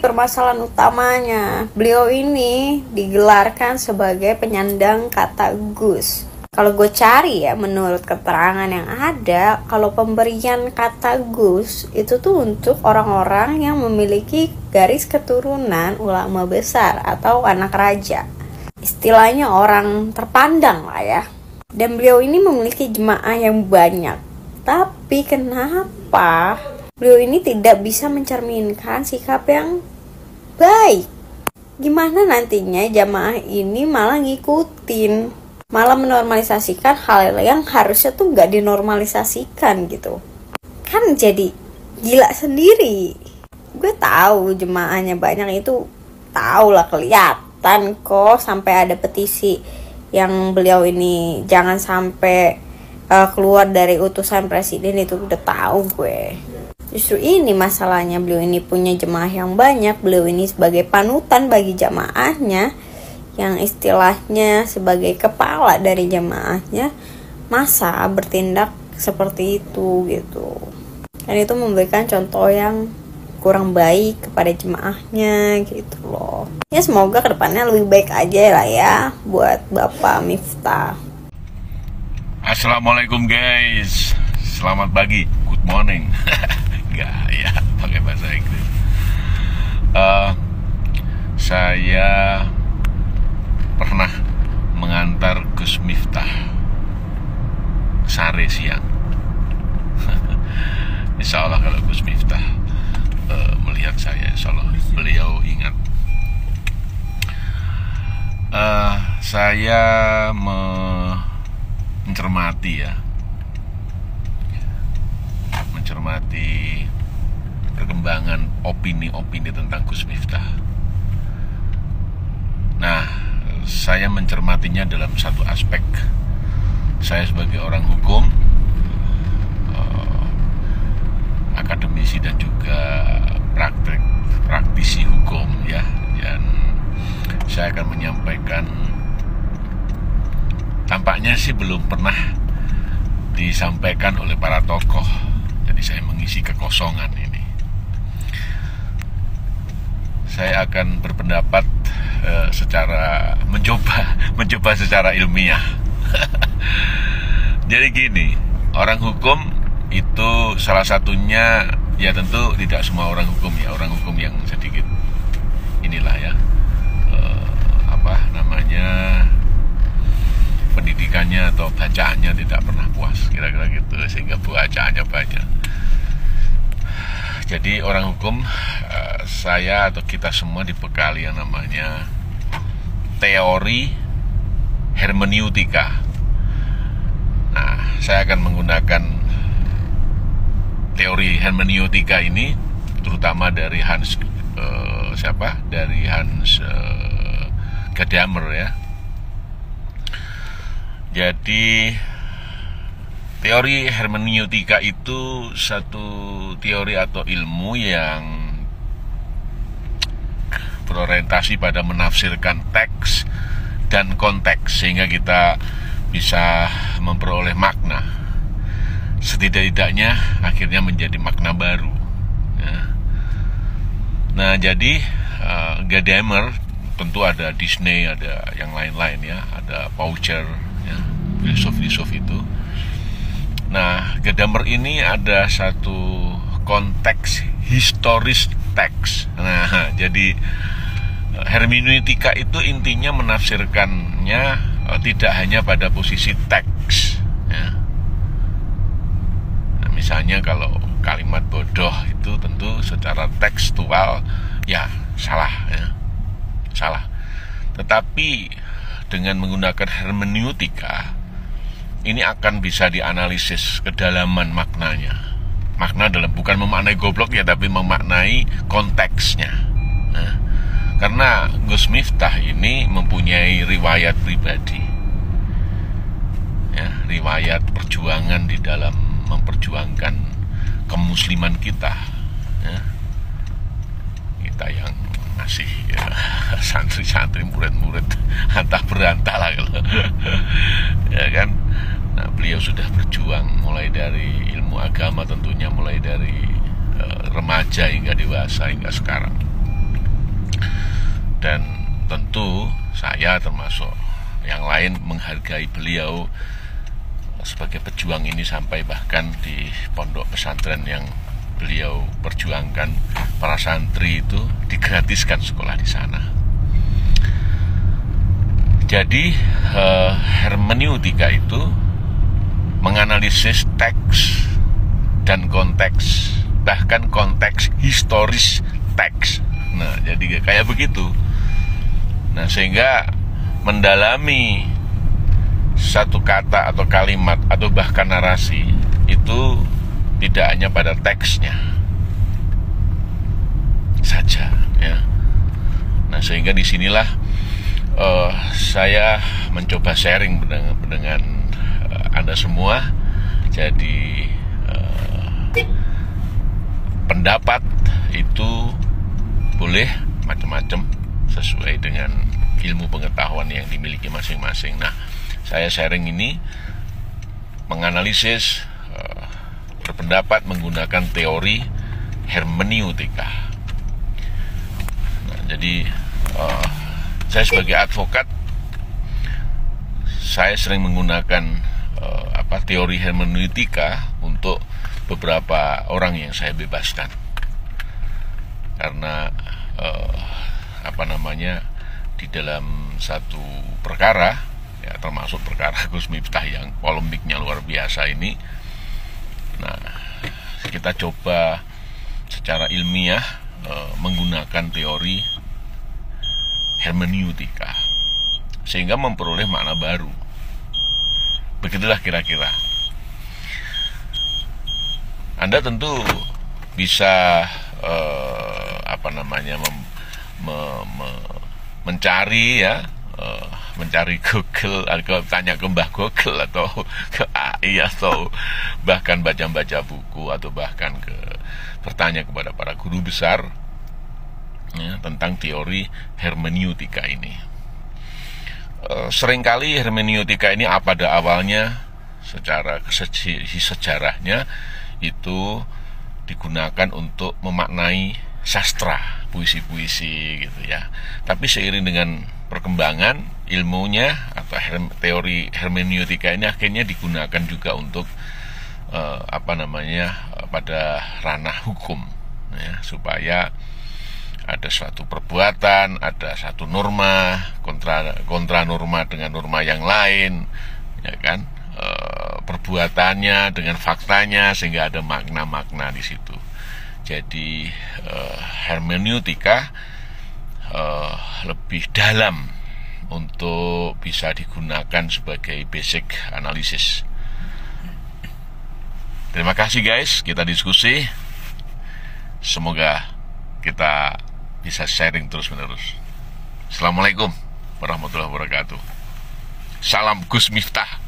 permasalahan utamanya. Beliau ini digelarkan sebagai penyandang kata Gus. Kalau gue cari ya, menurut keterangan yang ada, kalau pemberian kata Gus itu tuh untuk orang-orang yang memiliki garis keturunan ulama besar atau anak raja. Istilahnya orang terpandang lah ya. Dan beliau ini memiliki jemaah yang banyak. Tapi kenapa beliau ini tidak bisa mencerminkan sikap yang baik? Gimana nantinya jamaah ini malah ngikutin, malah menormalisasikan hal yang harusnya tuh gak dinormalisasikan gitu. Kan jadi gila sendiri. Gue tahu jemaahnya banyak, itu tahu lah, kelihatan kok, sampai ada petisi yang beliau ini jangan sampai keluar dari utusan presiden, itu udah tahu gue. Justru ini masalahnya, beliau ini punya jemaah yang banyak, beliau ini sebagai panutan bagi jemaahnya, yang istilahnya sebagai kepala dari jemaahnya, masa bertindak seperti itu gitu. Dan itu memberikan contoh yang kurang baik kepada jemaahnya gitu loh. Ya semoga kedepannya lebih baik aja lah ya buat Bapak Miftah. Assalamualaikum guys, selamat pagi, good morning. Enggak ya, pakai bahasa Inggris. Saya pernah mengantar Gus Miftah sore siang. Insya Allah kalau Gus Miftah melihat saya, insya Allah beliau ingat. Saya mencermati perkembangan opini-opini tentang Gus Miftah. Nah, saya mencermatinya dalam satu aspek. Saya sebagai orang hukum, akademisi dan juga praktisi hukum ya, dan saya akan menyampaikan, tampaknya sih belum pernah disampaikan oleh para tokoh. Jadi saya mengisi kekosongan ini. Saya akan berpendapat secara mencoba secara ilmiah. Jadi gini, orang hukum itu salah satunya, ya tentu tidak semua orang hukum ya, orang hukum yang sedikit inilah ya, pendidikannya atau bacaannya tidak pernah puas, kira-kira gitu, sehingga bacaannya banyak. Jadi orang hukum, saya atau kita semua dibekali yang namanya teori hermeneutika. Nah, saya akan menggunakan teori hermeneutika ini terutama dari Hans Gadamer ya. Jadi teori hermeneutika itu satu teori atau ilmu yang berorientasi pada menafsirkan teks dan konteks sehingga kita bisa memperoleh makna, setidak-tidaknya akhirnya menjadi makna baru ya. Nah, jadi Gadamer, tentu ada Disney, ada yang lain-lain ya, ada Paucher ya, filsuf-filsuf itu. Nah, Gadamer ini ada satu konteks historis teks. Nah, jadi hermeneutika itu intinya menafsirkannya tidak hanya pada posisi teks ya. Nah, misalnya kalau kalimat bodoh itu tentu secara tekstual ya salah ya, salah. Tetapi dengan menggunakan hermeneutika ini akan bisa dianalisis kedalaman maknanya. Makna dalam bukan memaknai goblok ya, tapi memaknai konteksnya. Nah, karena Gus Miftah ini mempunyai riwayat pribadi ya, riwayat perjuangan di dalam memperjuangkan kemusliman kita ya. Kita yang masih ya, santri-santri, murid-murid antah berantah lah kalau ya kan. Nah, beliau sudah berjuang mulai dari ilmu agama, tentunya mulai dari remaja hingga dewasa hingga sekarang. Dan tentu saya termasuk yang lain menghargai beliau sebagai pejuang ini, sampai bahkan di pondok pesantren yang beliau perjuangkan, para santri itu digratiskan sekolah di sana. Jadi hermeneutika itu menganalisis teks dan konteks, bahkan konteks historis teks. Nah, jadi kayak begitu. Nah, sehingga mendalami satu kata atau kalimat atau bahkan narasi itu tidak hanya pada teksnya saja, ya. Nah, sehingga disinilah saya mencoba sharing dengan Anda semua. Jadi pendapat itu boleh macam-macam sesuai dengan ilmu pengetahuan yang dimiliki masing-masing. Nah, saya sharing ini menganalisis, berpendapat menggunakan teori hermeneutika. Nah, jadi saya sebagai advokat, saya sering menggunakan teori hermeneutika untuk beberapa orang yang saya bebaskan, karena di dalam satu perkara, ya termasuk perkara Gus Miftah yang polemiknya luar biasa ini. Nah, kita coba secara ilmiah menggunakan teori hermeneutika sehingga memperoleh makna baru. Begitulah kira-kira. Anda tentu bisa mencari, ya, mencari Google, atau tanya ke Mbah Google atau ke AI, atau bahkan baca-baca buku, atau bahkan bertanya kepada para guru besar, ya, tentang teori hermeneutika ini. Seringkali hermeneutika ini pada awalnya secara sejarahnya itu digunakan untuk memaknai sastra, puisi-puisi gitu, ya. Tapi seiring dengan perkembangan ilmunya atau teori hermeneutika ini akhirnya digunakan juga untuk pada ranah hukum, ya, supaya ada suatu perbuatan, ada satu norma kontra norma dengan norma yang lain, ya kan, perbuatannya dengan faktanya, sehingga ada makna-makna di situ. Jadi hermeneutika lebih dalam untuk bisa digunakan sebagai basic analisis. Terima kasih guys, kita diskusi. Semoga kita bisa sharing terus-menerus. Assalamualaikum warahmatullahi wabarakatuh. Salam Gus Miftah.